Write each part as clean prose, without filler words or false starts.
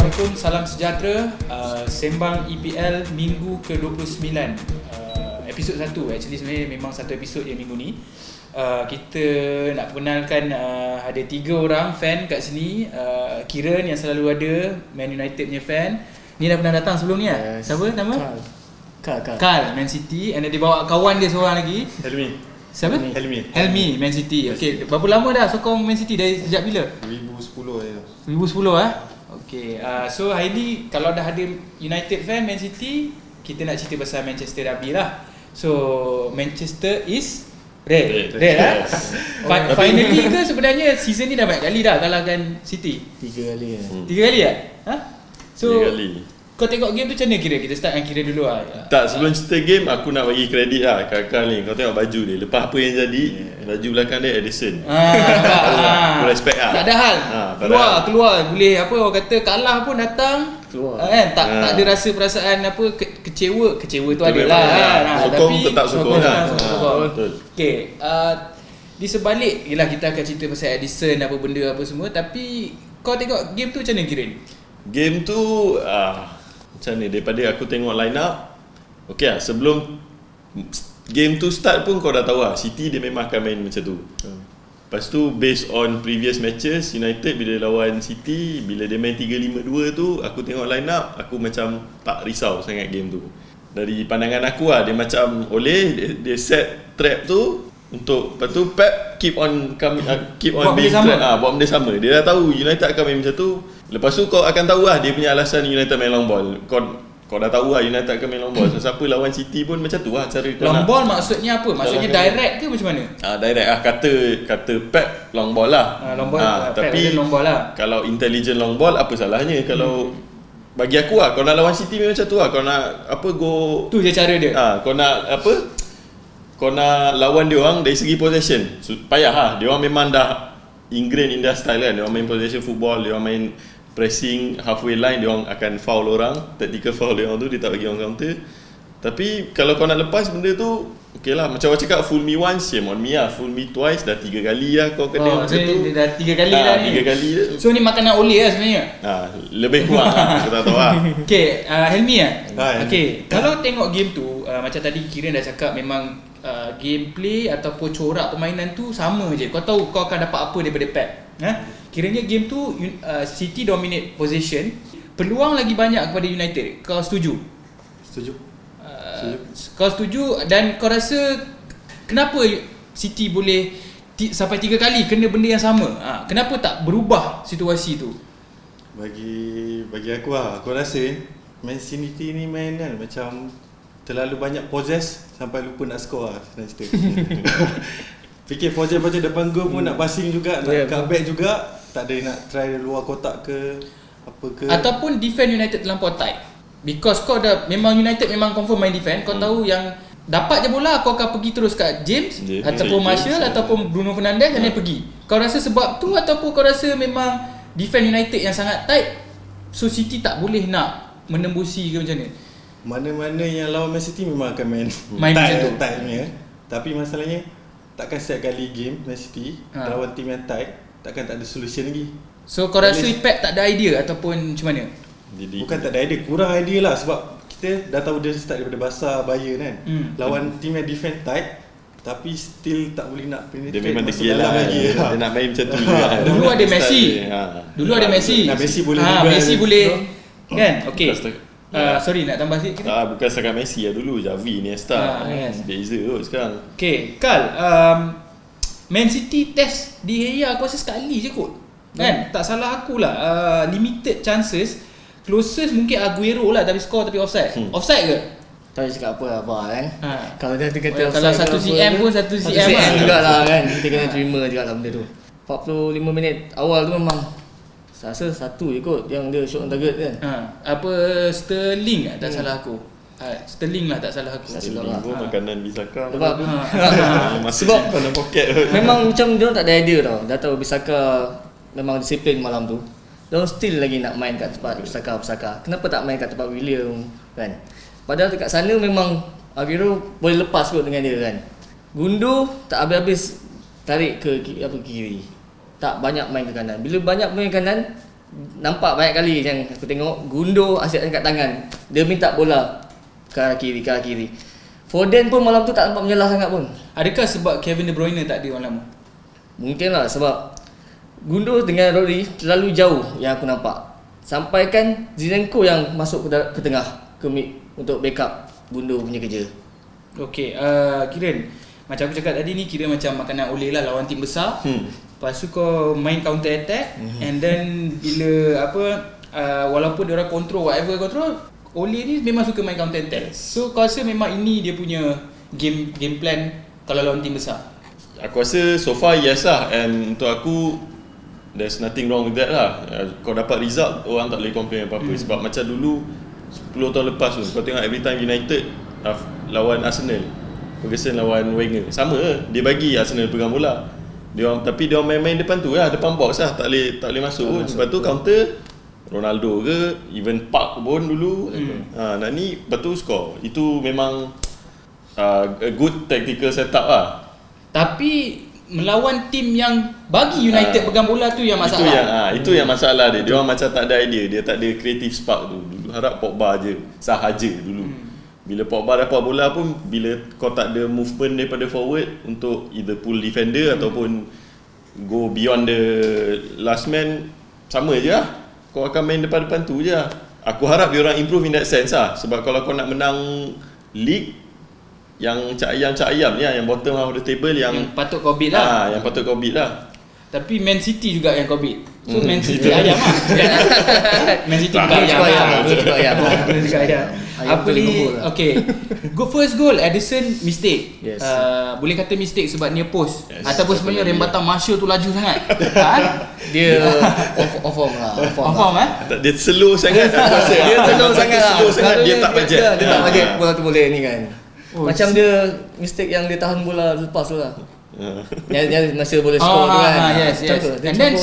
Assalamualaikum, salam sejahtera. Sembang EPL minggu ke-29, episod 1. Actually sebenarnya memang satu episod yang minggu ni. Kita nak kenalkan ada 3 orang fan kat sini. Kiran yang selalu ada, Man United punya fan. Ni dah pernah datang sebelum ni lah. Siapa nama? Carl, Man City. And dia bawa kawan dia seorang lagi, Helmi. Siapa? Helmi, Man City. Okay, berapa lama dah sokong Man City? Dari sejak bila? 2010 je. 2010 Okay, so hari ni kalau dah ada United fan Man City, kita nak cerita pasal Manchester Derby lah. So Manchester is red lah. Finally ke sebenarnya season ni dah banyak kali dah kalahkan City? 3 kali lah. 3 kali lah? So 3 kali. kau tengok game tu macam mana Kira? Kita start dengan Kira dulu lah. Tak, sebelum cerita game aku nak bagi kredit lah kakak ni. Kau tengok baju dia, lepas apa yang jadi, baju belakang dia Edison. Aku respect lah. Tak ada hal. Keluar boleh apa orang kata kalah pun datang Keluar. kan, tak ada rasa perasaan apa kecewa tu ada lah kan. Sokong tetap sokong lah. Betul. Okey, di sebalik ialah kita akan cerita pasal Edison apa benda apa semua, tapi kau tengok game tu macam mana Kirin? Game tu macam ni, daripada aku tengok line up, okey lah, sebelum game tu start pun kau dah tahu lah City dia memang akan main macam tu. Lepas tu based on previous matches United bila lawan City, bila dia main 3-5-2 tu, aku tengok line up, aku macam tak risau sangat game tu. Dari pandangan aku lah, dia macam dia set trap tu untuk, lepas tu Pep keep on being trap, buat benda sama. Dia dah tahu United akan main macam tu. Lepas tu kau akan tahu lah dia punya alasan United main long ball. Kau dah tahu lah United akan main long ball. Siapa lawan City pun macam tu lah cara kau long ball maksudnya apa? Maksudnya direct ke macam mana? Direct lah, kata Pep long ball lah. Long ball, tapi long ball lah. Kalau intelligent long ball apa salahnya? Kalau bagi aku lah, kau nak lawan City memang macam tu lah. Kau nak apa go, tu je cara dia. Kau nak apa, kau nak lawan dia orang dari segi possession. Payah lah. Dia orang memang dah ingrained in their style kan. Dia orang main possession football, dia orang main pressing halfway line, dia orang akan foul orang, tactical foul dia orang tu, dia tak bagi orang counter. Tapi kalau kau nak lepas benda tu, okey lah, macam orang cakap fool me once, shame on me lah. Fool me twice, dah 3 kali lah kau kena macam tu. Dia dah 3 kali dah ni. 3 kali dah. So ni makanan oleh lah sebenarnya. Lebih kurang lah, aku tak tahu lah. Okay, Helmi lah. Hai. Okay, kalau tengok game tu, macam tadi Kiran dah cakap, memang gameplay ataupun corak permainan tu sama je. Kau tahu kau akan dapat apa daripada Pep. Kiranya game tu City dominate possession, peluang lagi banyak kepada United. Kau setuju? Setuju. Kau setuju, dan kau rasa kenapa City boleh sampai 3 kali kena benda yang sama? Kenapa tak berubah situasi tu? Bagi aku lah, aku rasa Man City ni main kan macam terlalu banyak possess sampai lupa nak score lah, senang cerita. Fikir possess depan gol pun nak passing juga, nak cut back juga, tak ada nak try luar kotak ke apa ke. Ataupun defend United terlampau tight. Because kau dah, memang United memang confirm main defend. Kau tahu yang dapat je bola, kau akan pergi terus kat James ataupun Martial ataupun Bruno Fernandes, dan dia pergi. Kau rasa sebab tu, ataupun kau rasa memang defend United yang sangat tight, so City tak boleh nak menembusi ke macam mana? Mana-mana yang lawan Man City memang akan main macam tu. Tight punya. Tapi masalahnya takkan setiap kali game Man City lawan tim yang tight, takkan tak ada solution lagi. So kau rasa Pep tak ada idea ataupun macam mana? Bukan tak ada idea, kurang idea lah. Sebab kita dah tahu dia start daripada Barca, Bayern kan. Lawan tim yang defend tight tapi still tak boleh nak penetrate. Dia memang degil lah lagi. Dia nak main macam tu juga. Dulu ada Messi. Dulu ada Messi. Messi boleh juga. Messi boleh kan? Okey. Sorry, nak tambah sikit ke? Bukan setakat Messi lah dulu, Xavi, Iniesta. Beza kot sekarang. Okay, Carl, Man City test De Gea aku rasa sekali je kot, kan? Tak salah aku lah, limited chances. Closest mungkin Aguero lah, tapi score tapi offside. Offside ke? Tak cakap apa lah Abah kan. Kalau dia kata kalau 1 cm pun 1 cm lah juga lah kan. Kita kena terima juga lah benda tu. 45 minit awal tu memang saya rasa 1 je kot yang dia shot on target kan. Apa Sterling tak salah aku. Sterling lah tak salah aku. Sterling pun makanan Bisaka. Sebab dalam poket. Memang macam dia tak ada idea tau. Dah tahu Bisaka memang disiplin malam tu. Dia still lagi nak main kat tempat Bisaka. Kenapa tak main kat tempat William kan? Padahal dekat sana memang Aguero boleh lepas kot dengan dia kan. Gundu tak habis-habis tarik ke kiri. Tak banyak main ke kanan. Bila banyak main kanan, nampak banyak kali yang aku tengok Gundo asyik angkat tangan. Dia minta bola ke arah kiri. Foden pun malam tu tak nampak menyelah sangat pun. Adakah sebab Kevin De Bruyne tak ada malam tu? Mungkin lah sebab Gundo dengan Rodri terlalu jauh yang aku nampak. Sampaikan Zinchenko yang masuk ke tengah ke mid untuk backup Gundo punya kerja. Okay, Kiran, macam aku cakap tadi ni kira macam makanan oleh lah lawan tim besar. Lepas tu kau main counter attack, and then bila walaupun dia orang control Ole ni memang suka main counter attack. So kau rasa memang ini dia punya game plan kalau lawan tim besar? Aku rasa so far yes lah, and untuk aku there's nothing wrong with that lah. Kau dapat result, orang tak boleh complain apa-apa. Sebab macam dulu 10 tahun lepas tu kau tengok every time United lawan Arsenal, Ferguson lawan Wenger, sama dia bagi Arsenal pegang bola. Tapi dia main-main depan tu lah, depan box lah, tak boleh masuk pun. Sebab tu counter Ronaldo ke even Park pun dulu. Nak ni betul score. Itu memang a good tactical setup lah. Tapi melawan tim yang bagi United pegang bola tu yang masalah. Itu yang masalah dia. Dia orang macam tak ada idea, dia tak ada creative spark tu. Dulu harap Pogba je sahaja dulu. Bila Pogba dapat bola pun, bila kau tak ada movement daripada forward untuk either pull defender ataupun go beyond the last man, sama je lah. Kau akan main depan-depan tu je lah. Aku harap dia orang improve in that sense lah. Sebab kalau kau nak menang league yang cak ayam ni lah, yang bottom half of the table yang patut kau beat lah. Yang patut kau beat lah. Tapi Man City juga yang kau beat. So Man City ayam lah. Man City juga ayam. Man City ayam. Apa ni? Okay. First goal Ederson mistake. Yes. Boleh kata mistake sebab near post. Ataupun sebenarnya rembatan Martial tu laju sangat. Kan? Dia off form lah. Off form Dia slow sangat. Dia slow sangat lah. Dia tak budget. Dia tak budget bola tu boleh ni kan. Macam dia mistake yang dia tahan bola lepas tu lah. Yang masa boleh score tu kan. Yes. And then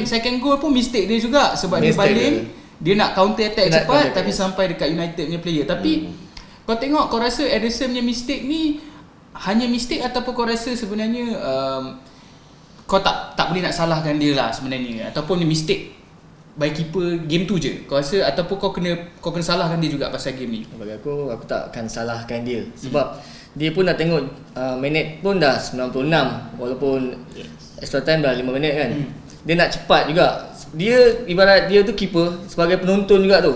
second goal pun mistake dia juga. Sebab dia baling, dia nak counter attack cepat tapi sampai dekat United punya player. Tapi kau tengok, kau rasa Ederson punya mistake ni hanya mistake ataupun kau rasa sebenarnya kau tak boleh nak salahkan dia lah sebenarnya, ataupun ni mistake by keeper game tu je kau rasa, ataupun kau kena salahkan dia juga pasal game ni? Bagi aku tak akan salahkan dia. Sebab dia pun dah tengok minit pun dah 96, walaupun extra time dah 5 minit kan. Dia nak cepat juga. Dia ibarat dia tu keeper sebagai penonton juga tu.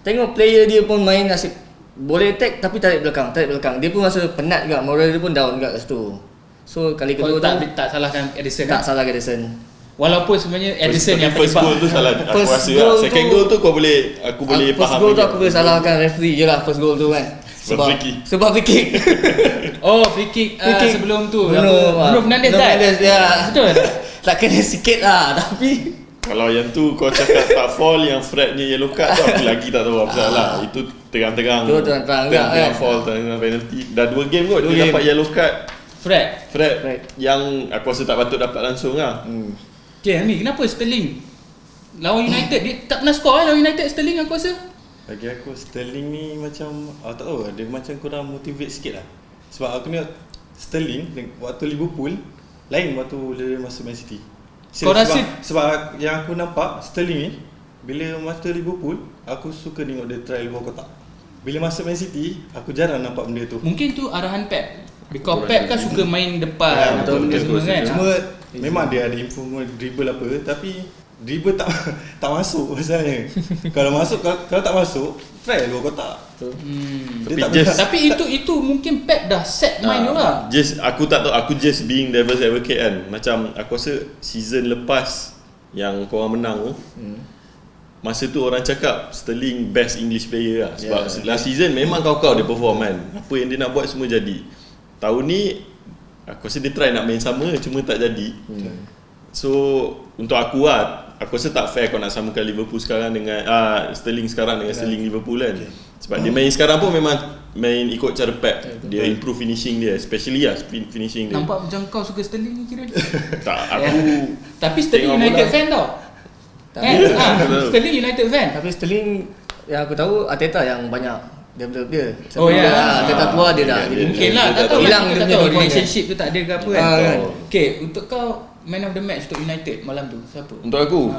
Tengok player dia pun main nasib boleh attack tapi tarik belakang. Dia pun rasa penat juga, moral dia pun down juga kat situ. So kali kedua tak salahkan Ederson. Tak salahkan Ederson. Walaupun sebenarnya Ederson yang first goal tu salah aku rasa lah. Second goal tu aku boleh faham. First goal tu aku boleh salahkan referee je lah, first goal tu kan. Sebab free kick. Free kick sebelum tu Bruno Fernandes ya. Betul. Tak kena sikit lah. Tapi kalau yang tu kau cakap tak foul, yang Fred-nya yellow card tu aku lagi tak tahu apa salah. Itu terang-terang kan. Foul, terang penalty. Dah 2 game kot dia dapat yellow card. Fred yang aku rasa tak patut dapat langsung lah. Okay, ni kenapa Sterling lawan United dia tak pernah score lawan United? Sterling aku rasa, bagi aku Sterling ni macam tak tahu, dia macam kurang motivate sikit lah. Sebab aku tengok Sterling waktu Liverpool lain waktu dia masuk Man City. Sebab yang aku nampak Sterling ni bila masuk Liverpool, aku suka tengok dia try luar kotak. Bila masuk Man City, aku jarang nampak benda tu. Mungkin tu arahan Pep. Because Pep kan suka main depan atau benda semua kan. Cuma memang dia ada improvement dribble apa, tapi dribble tak masuk masalahnya. Kalau tak masuk, try luar kotak. Tapi itu mungkin Pep dah set mind lah. Aku tak tahu, aku just being devil's advocate kan. Macam aku rasa season lepas yang korang menang tu, masa tu orang cakap Sterling best English player lah. Sebab last season memang kau dia perform kan. Apa yang dia nak buat semua jadi. Tahun ni aku rasa dia try nak main sama, cuma tak jadi. So untuk aku aku rasa tak fair kau nak samakan Liverpool sekarang dengan Sterling sekarang dengan Sterling Liverpool kan. Sebab dia main sekarang pun memang main ikut cara Pep. Dia improve finishing dia, especially finishing dia. Nampak macam kau suka Sterling ni kira. Tak, aku tapi Sterling United fan tau. Sterling United fan. Tapi Sterling yang aku tahu Arteta yang banyak develop dia. Arteta tua dia dah. Mungkin lah, tak tahu hilang kita dia tahu punya relationship tu tak ada ke apa kan. Okay, untuk kau man of the match untuk United malam tu siapa? Untuk aku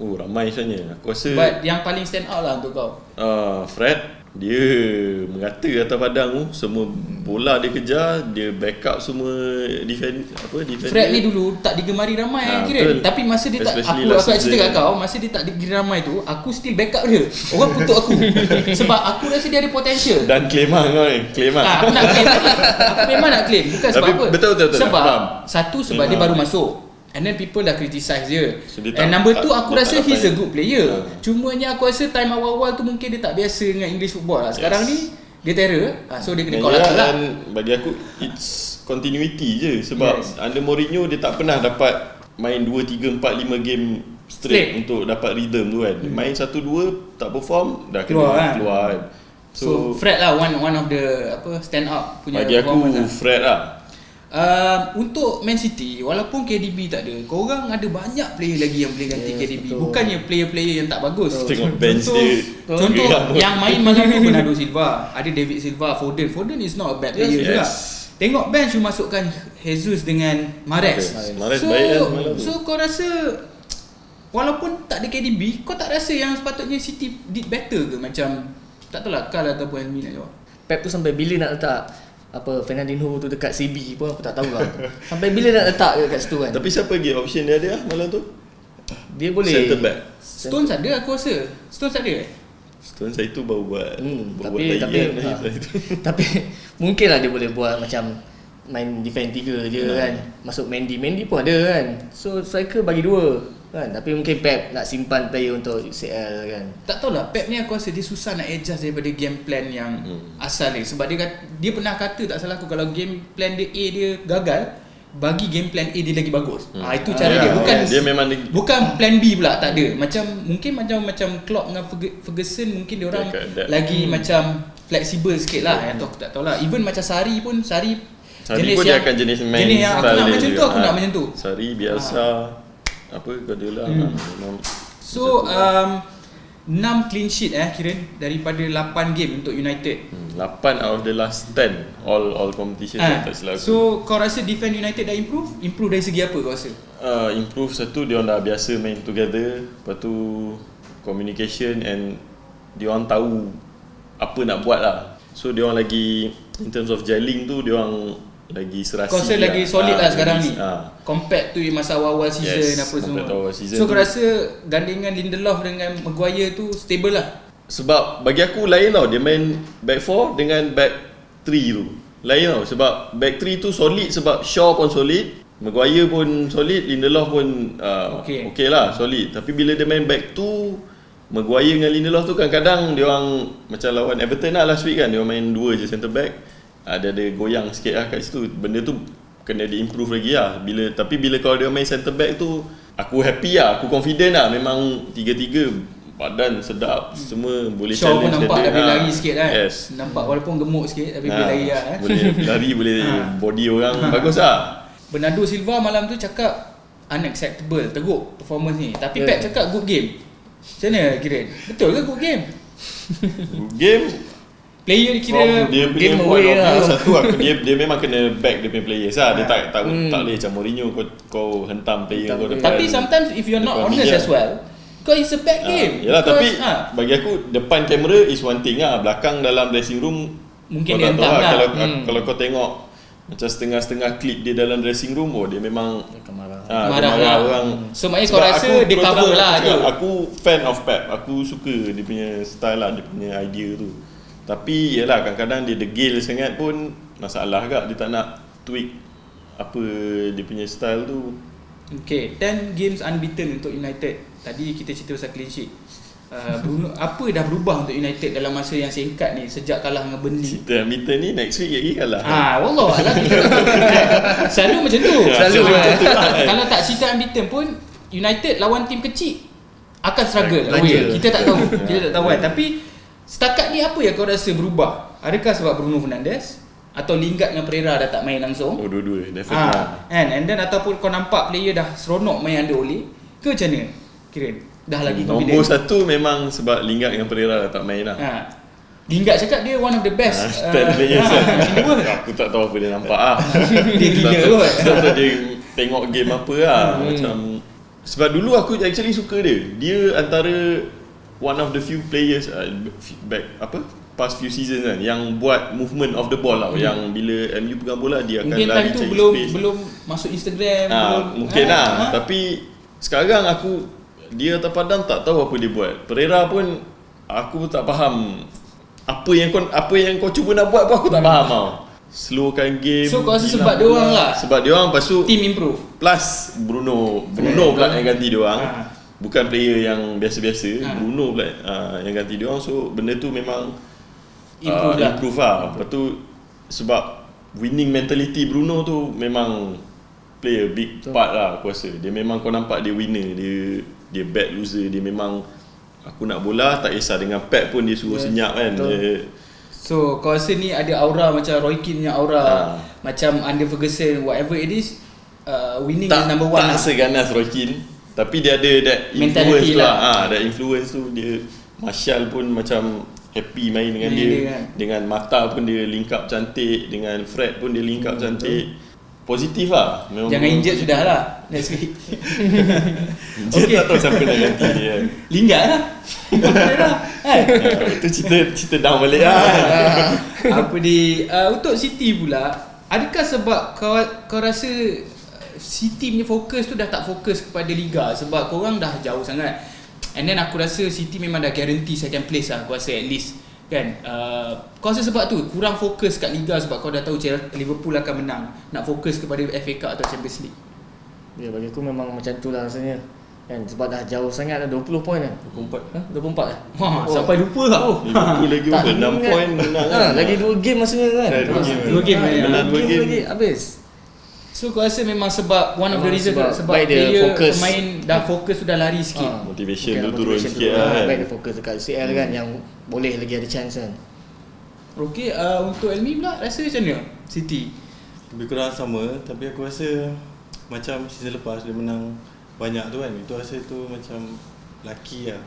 Oh ramai sebenarnya. Aku rasa But yang paling stand out lah untuk kau. Fred dia merata atas padang tu, semua bola dia kejar, dia backup semua defender. Fred ni dulu tak digemari ramai kira. betul. Tapi masa dia tak, Especially aku last nak cerita kat season. kau, masa dia tak digemari ramai tu, aku still backup dia. Orang kutuk aku. Sebab aku rasa dia ada potential. Dan claim kau ni, claim Aku nak claim tadi. Aku memang nak claim. Bukan sebab Tapi apa. betul. Sebab Faham. satu sebab dia baru masuk. And then people dah criticize dia. So, dia And tak- number tak- two, aku dia rasa tak he's a dapat- good player. Cumanya aku rasa time awal-awal tu mungkin dia tak biasa dengan English football lah. Sekarang ni dia terror. So dia kena call out lah. Dan bagi aku it's continuity je sebab Yes. under Mourinho dia tak pernah dapat main 2 3 4 5 game straight untuk dapat rhythm tu kan. Main 1 2 tak perform dah kena keluar kan. So Fred lah one of the stand out punya Bagi aku performance lah. Fred lah. Untuk Man City, walaupun KDB tak ada, korang ada banyak player lagi yang boleh ganti KDB. betul. Bukannya player-player yang tak bagus. Tengok bench dia. Contoh geram. yang main malam tu Bernardo Silva, ada David Silva, Foden is not a bad player juga. Tengok bench you masukkan Jesus dengan Mahrez. Mahrez baik kan malam tu. So kau rasa walaupun tak ada KDB, kau tak rasa yang sepatutnya City did better ke? Macam tak tahu lah Kal ataupun Helmi nak jawab. Pep tu sampai bila nak letak Fernandinho tu dekat CB pun aku tak tahu lah. Sampai bila nak letak dekat situ kan. Tapi siapa lagi option dia ada malam tu? Dia boleh Center back. Stones ada aku rasa. Stones ada Stone saya tu baru buat tapi tapi mungkinlah dia boleh buat macam main defend 3 je kan. Masuk Mendy pun ada kan. So striker bagi 2 kan. Tapi mungkin Pep nak simpan player untuk UCL kan. Tak tahulah Pep ni aku rasa dia susah nak adjust daripada game plan yang asal dia. Sebab dia pernah kata tak salah aku, kalau game plan dia A dia gagal, bagi game plan A dia lagi bagus. Itu cara dia. Bukan dia memang bukan plan B pula, tak ada. Mungkin macam Klopp dengan Ferguson, mungkin dia orang lagi macam fleksibel sikit lah. Yang tu aku tak tahulah. Even macam Sari pun Sari pun dia akan jenis main yang aku style nak dia macam tu, juga. aku nak macam tu. Sari biasa apa Guardiola memang. So 6 clean sheet kira daripada 8 game untuk United. 8 out of the last 10 all competition tak silap aku. So kau rasa defend United dah improve dari segi apa kau rasa? Improve satu, dia orang dah biasa main together. Lepas tu communication and dia orang tahu apa nak buat lah. So dia orang lagi in terms of gelling tu dia orang lagi serasi. Kau rasa lagi solid lah sekarang ni. Ah. Compared to masa awal season apa semua. Awal season So kau tu. rasa gandingan Lindelof dengan Maguire tu stable lah. Sebab bagi aku lain tau, dia main back 4 dengan back 3 tu. Lain tau, sebab back 3 tu solid sebab Shaw pun solid, Maguire pun solid, Lindelof pun okay lah, solid. Tapi bila dia main back 2, Maguire dengan Lindelof tu kadang-kadang dia orang macam lawan Everton lah last week kan, dia orang main 2 je centre back. Ada goyang sikit lah kat situ. Benda tu kena di-improve lagi lah. Tapi bila kalau dia main centre back tu, aku happy lah, aku confident lah. Memang 3-3 badan sedap, semua boleh Shaw pun challenge nampak dia. dah boleh lari sikit kan. Yes. Nampak walaupun gemuk sikit tapi boleh lari lah. Boleh lari, boleh body orang bagus lah. Bernardo Silva malam tu cakap unacceptable, teruk performance ni. Tapi Pep cakap good game. Macam mana Kiran? Betul ke good game? Game Player ni kira dia punya game point away of view lah. satu lah, dia memang kena back dia punya players lah. Dia tak boleh macam Mourinho kau hentam player kau depan. Tapi sometimes if you're not depan honest media. as well, kau it's a bad game. Yalah, tapi Because, bagi aku depan kamera is one thing lah. Belakang dalam dressing room mungkin kau dia tak tahu hentam lah. Kalau kau tengok macam setengah-setengah klip dia dalam dressing room, dia memang Marah. Marah lah. orang. So maknanya Sebab kau rasa aku dia terus cover terang lah cakap, je. Aku fan of Pep. Aku suka dia punya style lah, dia punya idea tu. Tapi yalah, kadang-kadang dia degil sangat pun masalah agak. Dia tak nak tweak apa dia punya style tu. Okay, 10 games unbeaten untuk United. Tadi kita cerita pasal clean sheet. Bruno, apa dah berubah untuk United dalam masa yang singkat ni sejak kalah dengan Burnley? Cerita meter ni next week lagi kalah. Wallah alam. Selalu macam tu. Selalu macam tu lah. Kalau tak cerita unbeaten pun United lawan tim kecil akan struggle. Belanja. Kita tak tahu. Kita tak tahu kan. Tapi setakat ni apa yang kau rasa berubah? Adakah sebab Bruno Fernandes atau Lingard dengan Pereira dah tak main langsung? Oh, dua-dua definitely. And then ataupun kau nampak player dah seronok main under Ole ke macam mana? Kira dah lagi confident. Nombor satu memang sebab Lingard dengan Pereira dah tak main lah. Lingard cakap dia one of the best 10 players lah. kedua. Aku tak tahu apa dia nampak lah. Dia gila Tak tahu- kot. tak tahu dia tengok game apa lah. Macam sebab dulu aku actually suka dia. Dia antara one of the few players past few seasons kan yang buat movement of the ball tau, yang bila MU pegang bola dia akan mungkin lari time tu cari belum space. belum masuk Instagram, belum Mungkin tapi sekarang aku dia atas padang tak tahu apa dia buat. Pereira pun aku tak faham apa yang kau cuba nak buat pun aku tak faham tau. Slowkan game. So kau rasa sebab dia orang lah. Sebab dia orang, lepas tu team improve. plus Bruno pula yang ganti dia orang. Bukan player yang biasa-biasa. Bruno pula yang ganti dia orang. So benda tu memang improve lah. Lepas tu sebab winning mentality Bruno tu memang play a big part lah aku rasa. Dia memang kau nampak dia winner, dia bad loser, dia memang aku nak bola tak kisah dengan Pep pun dia suruh senyap kan. So kau rasa ni ada aura macam Roy Keane punya aura, macam under Ferguson, whatever it is, winning is number one. Tak seganas Roy Keane, tapi dia ada that mentality influence lah. That influence tu dia. Martial pun macam happy main dengan dia kan. Dengan Mata pun dia link up cantik, dengan Fred pun dia link up cantik. Positif lah memang. Jangan injet sudah lah next week. Dia tak tahu siapa nak ganti dia kan. Lingard lah. Itu cerita down balik lah. Apa untuk City pula, adakah sebab kau rasa City punya fokus tu dah tak fokus kepada Liga sebab korang dah jauh sangat. And then aku rasa City memang dah guarantee second place lah, aku rasa at least kan. Kau rasa sebab tu kurang fokus kat Liga sebab kau dah tahu Liverpool akan menang, nak fokus kepada FA Cup atau Champions League? Ya, bagi aku memang macam tu lah rasanya kan, sebab dah jauh sangat dah 20 poin kan. 24 24 lah. Sampai lupa lah. Liverpool lagi Tak, 6 poin menang kan. Lagi 2 game maksudnya kan. Dua game menang 2 game lagi habis. So kau rasa memang sebab one of the reason sebab baik dia player fokus. pemain dah fokus sudah lari sikit. Motivation Mungkin tu turun motivation sikit lah kan. Baik dia fokus dekat CL kan, yang boleh lagi ada chance kan. Okay, untuk Elmi pula rasa macam mana City? Lebih kurang sama, tapi aku rasa macam season lepas dia menang banyak tu kan. Itu rasa tu macam lucky lah.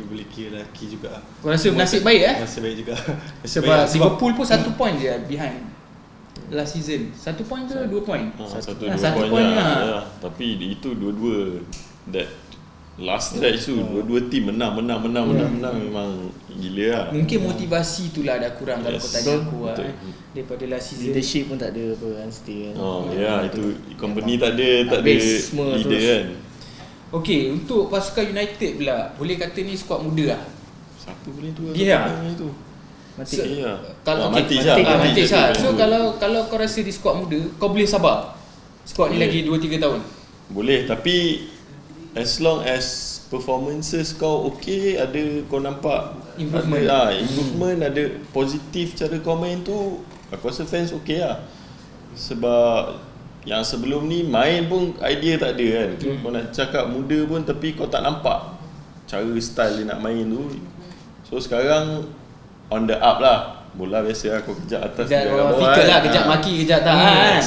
Boleh kira lucky juga. Kau rasa nasib baik Nasib baik juga. Sebab Liverpool pun 1 point je behind last season. 1 point ke 2 point? 1-2 1 point point lah. lah. Tapi itu dua-dua that last stretch tu dua-dua team menang memang gila lah. Mungkin motivasi tu lah dah kurang kalau Yes. kau tanya aku lah, Betul. daripada last season. Leadership pun tak ada apa kan City kan. Itu company tak ada Habis semua leader terus. kan. Okay, untuk pasukan United pula, boleh kata ni skuad muda lah. Siapa boleh tu? Dia. tu. Mati. Kalau Matic okay, lah. Matic lah. Matic So lah. kalau kau rasa di skuad muda, kau boleh sabar. Skuad ni Boleh. lagi 2-3 tahun. Boleh, tapi as long as performances kau okay, ada kau nampak Improvement. improvement, ada positif cara kau main tu, aku rasa fans okay lah. Sebab yang sebelum ni main pun idea tak ada kan. Kau nak cakap muda pun tapi kau tak nampak cara style dia nak main tu. So sekarang on the up lah. Bola biasa lah, kau kejap atas, Kejap kejap bawah fikir lah, kan. kejap maki, kejap tak kan.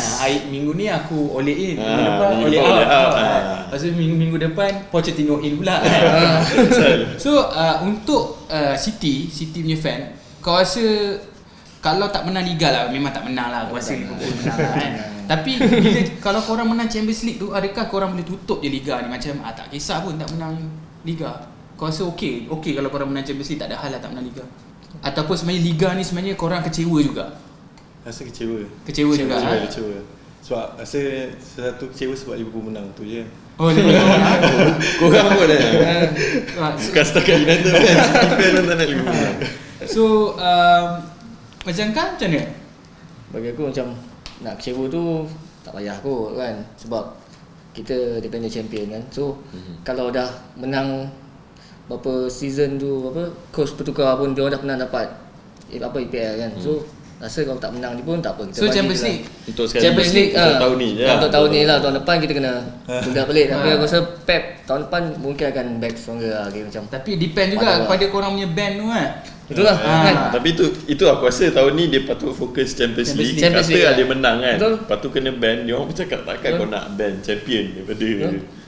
Minggu ni aku all in, minggu depan all out. Lepas tu minggu depan Pochettino in pula kan. So untuk City punya fan, kau rasa kalau tak menang Liga lah, memang tak menang lah, aku rasa Liverpool menang lah kan. Tapi bila kalau korang menang Champions League tu, adakah korang boleh tutup je Liga ni macam tak kisah pun tak menang Liga? Kau rasa okay kalau korang menang Champions League, tak ada hal lah tak menang Liga? Ataupun sebenarnya Liga ni sebenarnya korang kecewa juga? Rasa kecewa. Kecewa juga. Kecewa. Sebab rasa satu kecewa sebab Liverpool menang tu je. Oh, Liverpool. Korang pun dah bukan setakat United kan. City fan pun tak nak Liverpool. So macam macam mana? Bagi aku macam nak kecewa tu tak payah kot kan, sebab kita defender champion kan. So kalau dah menang berapa season tu, coach bertukar pun dia orang dah pernah dapat EPL kan. So rasa kalau tak menang ni pun tak apa, kita So bagi Champions je lah. League Untuk sekarang Champions League untuk tahun ni je. Untuk tahun ni lah, tahun depan kita kena tunggu balik. Tapi aku rasa Pep tahun depan mungkin akan back stronger lah, okay, macam. tapi depend juga Pada kepada korang punya band tu kan. Itulah kan. Tapi itu aku rasa tahun ni dia patut fokus Champions League. Champions Kata League, ada menang kan. Betul. Lepas tu kena ban. Dia orang pun cakap takkan kau nak ban champion daripada.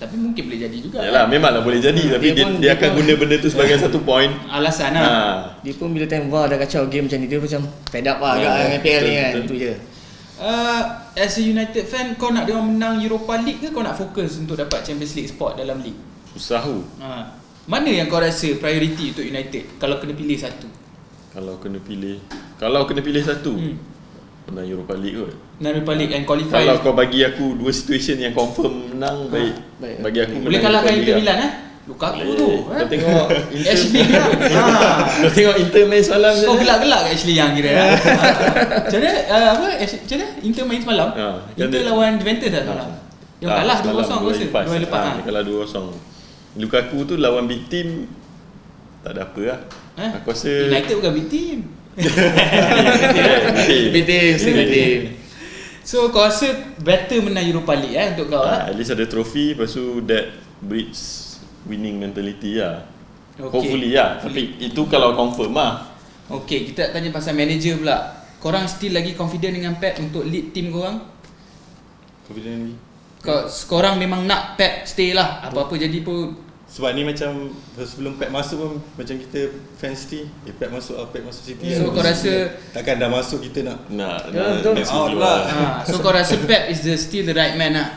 Tapi mungkin boleh jadi juga. Yalah, memanglah boleh jadi, tapi dia akan guna benda tu sebagai satu point. Alasan lah. Dia pun bila time VAR dah kacau game macam ni, dia macam fed up lah agak dengan EPL ni kan. betul. Itu je. As a United fan, kau nak dia orang menang Europa League ke kau nak fokus untuk dapat Champions League spot dalam league? Susah tu. Mana yang kau rasa priority untuk United kalau kena pilih satu? Kalau kena pilih satu, menang Europa League kot. Menang Europa League and qualify. Kalau kau bagi aku dua situation yang confirm menang, baik. Bagi aku boleh menang kalahkan Europa Inter League Milan Lukaku tu. Kau tengok Ashley Young. Kau tengok Inter main semalam. Kau gelak-gelak kat Ashley Young kira. Macam mana? Macam mana? Inter main semalam? Inter lawan Juventus tak salah. Yang kalah 2-0 aku rasa. 2 lepas. Dia kalah 2-0. Lukaku tu lawan big team tak ada apa lah. Aku rasa United bukan big team. Big team. So kau rasa better menang Europa League untuk kau at least ada trofi. Lepas tu that breeds winning mentality lah. Hopefully lah. Tapi itu kalau confirm lah. Okay, kita tanya pasal manager pula. Korang still lagi confident dengan Pep untuk lead team korang? Confident lagi. Korang memang nak Pep stay lah. Apa-apa jadi pun. Sebab ni macam sebelum Pep masuk pun macam kita fans City, Pep masuk City. So kau rasa takkan dah masuk kita nak betul. out lah. So kau rasa Pep is still the right man lah.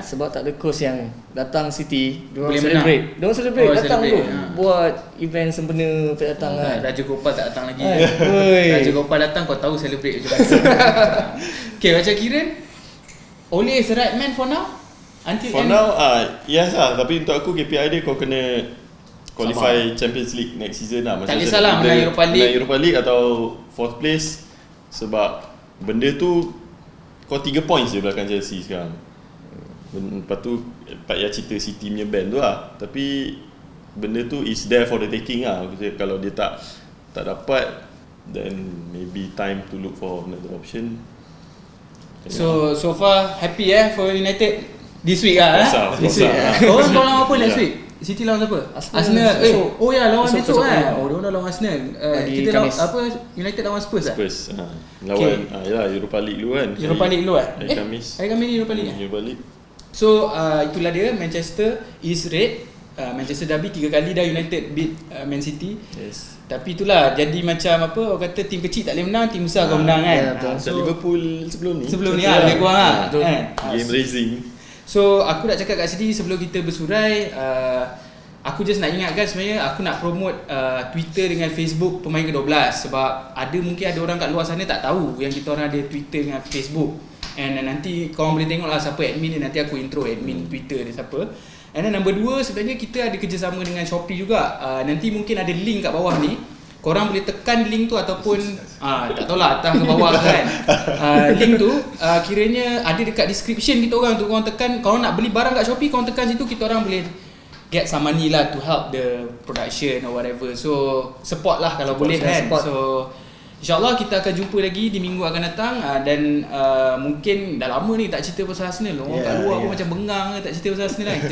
Sebab tak ada coach yang datang City, diorang Boleh celebrate. Diorang celebrate, datang celebrate, tu. Buat event sempena Pep datang kan. Raja Gopal tak datang lagi. Oi. Raja Gopal datang kau tahu celebrate macam mana. Okay, macam Kiran, Ole is the right man for now? Until For now, yes lah. Tapi untuk aku KPI dia kau kena qualify Champions League next season lah. Tak kisahlah menang Europa League atau 4th place. Sebab benda tu kau 3 points je belakang Chelsea sekarang. Lepas tu Pak Ya cerita City punya band tu lah. Tapi benda tu is there for the taking lah. Kalau dia tak dapat, then maybe time to look for another option. So far happy for United this week lah. This week. Orang lawan apa next week? City lawan siapa? Arsenal. Oh ya, lawan besok kan. Oh, dia lawan Arsenal. Kita lawan apa? United lawan Spurs lah. Spurs. Lawan yalah Europa League dulu kan. Europa League dulu kan? Hari Khamis. Hari Khamis Europa League. Europa League. So itulah dia, Manchester is red. Manchester Derby 3 kali dah United beat Man City. Yes. Tapi itulah jadi macam apa, orang kata tim kecil tak boleh menang, tim besar kau menang kan. So Liverpool sebelum ni lah lebih kurang kan. Game raising. So aku nak cakap kat sini sebelum kita bersurai, aku just nak ingatkan sebenarnya aku nak promote Twitter dengan Facebook pemain ke-12 sebab mungkin ada orang kat luar sana tak tahu yang kita orang ada Twitter dengan Facebook. And nanti korang boleh tengok lah siapa admin dia, nanti aku intro admin Twitter dia siapa. And then number 2, sebenarnya kita ada kerjasama dengan Shopee juga. Nanti mungkin ada link kat bawah ni. Korang boleh tekan link tu ataupun tak tahulah atas ke bawah kan. Link tu kiranya ada dekat description kita orang tu. Korang tekan, korang nak beli barang kat Shopee, korang tekan situ, kita orang boleh get some money lah to help the production or whatever. So support lah kalau boleh kan. So InsyaAllah kita akan jumpa lagi di minggu akan datang. Dan mungkin dah lama ni tak cerita pasal Arsenal. Orang kat luar pun macam bengang tak cerita pasal Arsenal kan.